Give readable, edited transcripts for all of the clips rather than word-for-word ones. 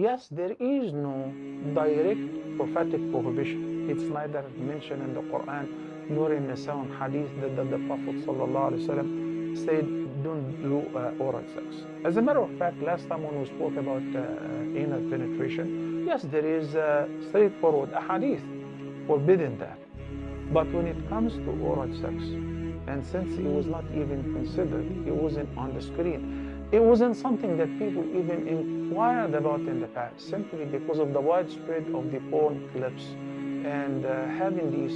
Yes, there is no direct prophetic prohibition. It's neither mentioned in the Quran nor in the sound hadith that the Prophet ﷺ said don't do oral sex. As a matter of fact, last time when we spoke about anal penetration, yes, there is straightforward a hadith forbidding that. But when it comes to oral sex, and since it was not even considered, it wasn't on the screen, it wasn't something that people even inquired about in the past, simply because of the widespread of the porn clips and having these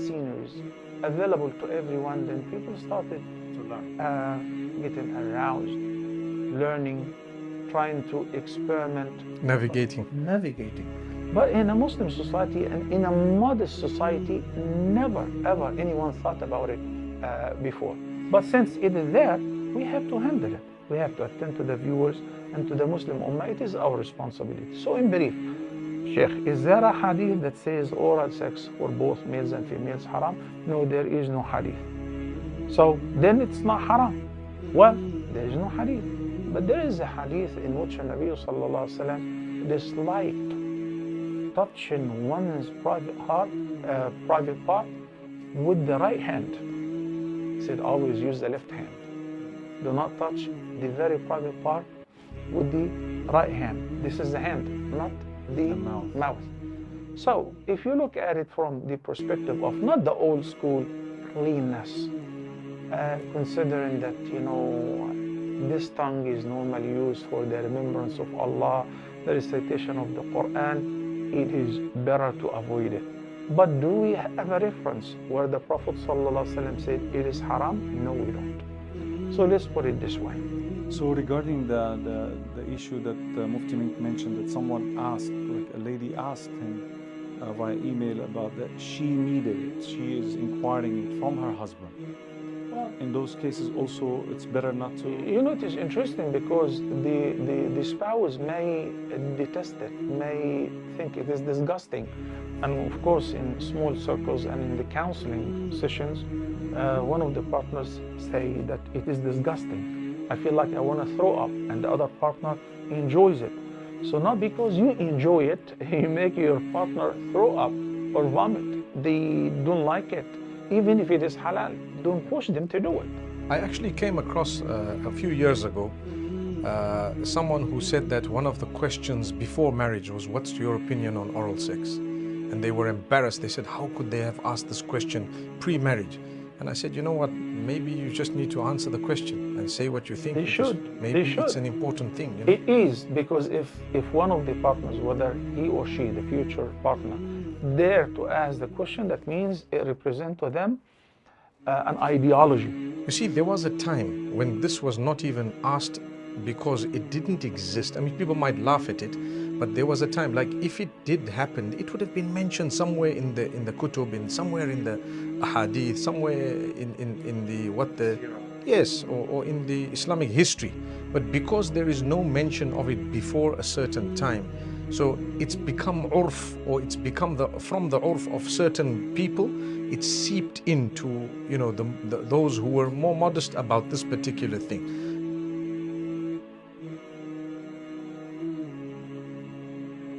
sceneries available to everyone. Then people started to learn, getting aroused, learning, trying to experiment, navigating. But in a Muslim society and in a modest society, never ever anyone thought about it before. But since it is there, we have to handle it. We have to attend to the viewers and to the Muslim Ummah. It is our responsibility. So in brief, Sheikh, is there a hadith that says oral sex for both males and females haram? No, there is no hadith. So then it's not haram. Well, there is no hadith. But there is a hadith in which the Nabi sallallahu alaihi wasallam disliked touching one's private part with the right hand. He said always use the left hand. Do not touch the very private part with the right hand. This is the hand, not the mouth. So if you look at it from the perspective of not the old school cleanness, considering that, this tongue is normally used for the remembrance of Allah, the recitation of the Quran, it is better to avoid it. But do we have a reference where the Prophet ﷺ said it is haram? No, we don't. So let's put it this way. So regarding the issue that Mufti Menk mentioned, that someone asked, like a lady asked him via email about that she needed it, she is inquiring it from her husband. Well, in those cases also it's better not to... It is interesting because the spouse may detest it, may think it is disgusting. And of course in small circles and in the counseling sessions, one of the partners say that it is disgusting. I feel like I want to throw up, and the other partner enjoys it. So not because you enjoy it, you make your partner throw up or vomit. They don't like it. Even if it is halal, don't push them to do it. I actually came across a few years ago someone who said that one of the questions before marriage was, what's your opinion on oral sex? And they were embarrassed. They said, how could they have asked this question pre-marriage? And I said, you know what, maybe you just need to answer the question and say what you think. They should. Maybe it's an important thing. It is, because if one of the partners, whether he or she, the future partner, dare to ask the question, that means it represents to them an ideology. You see, there was a time when this was not even asked because it didn't exist. I mean, people might laugh at it, but there was a time, like if it did happen, it would have been mentioned somewhere in the kutub, somewhere in the hadith, somewhere in the Islamic history. But because there is no mention of it before a certain time, so it's become urf, or it's become from the urf of certain people, it's seeped into those who were more modest about this particular thing.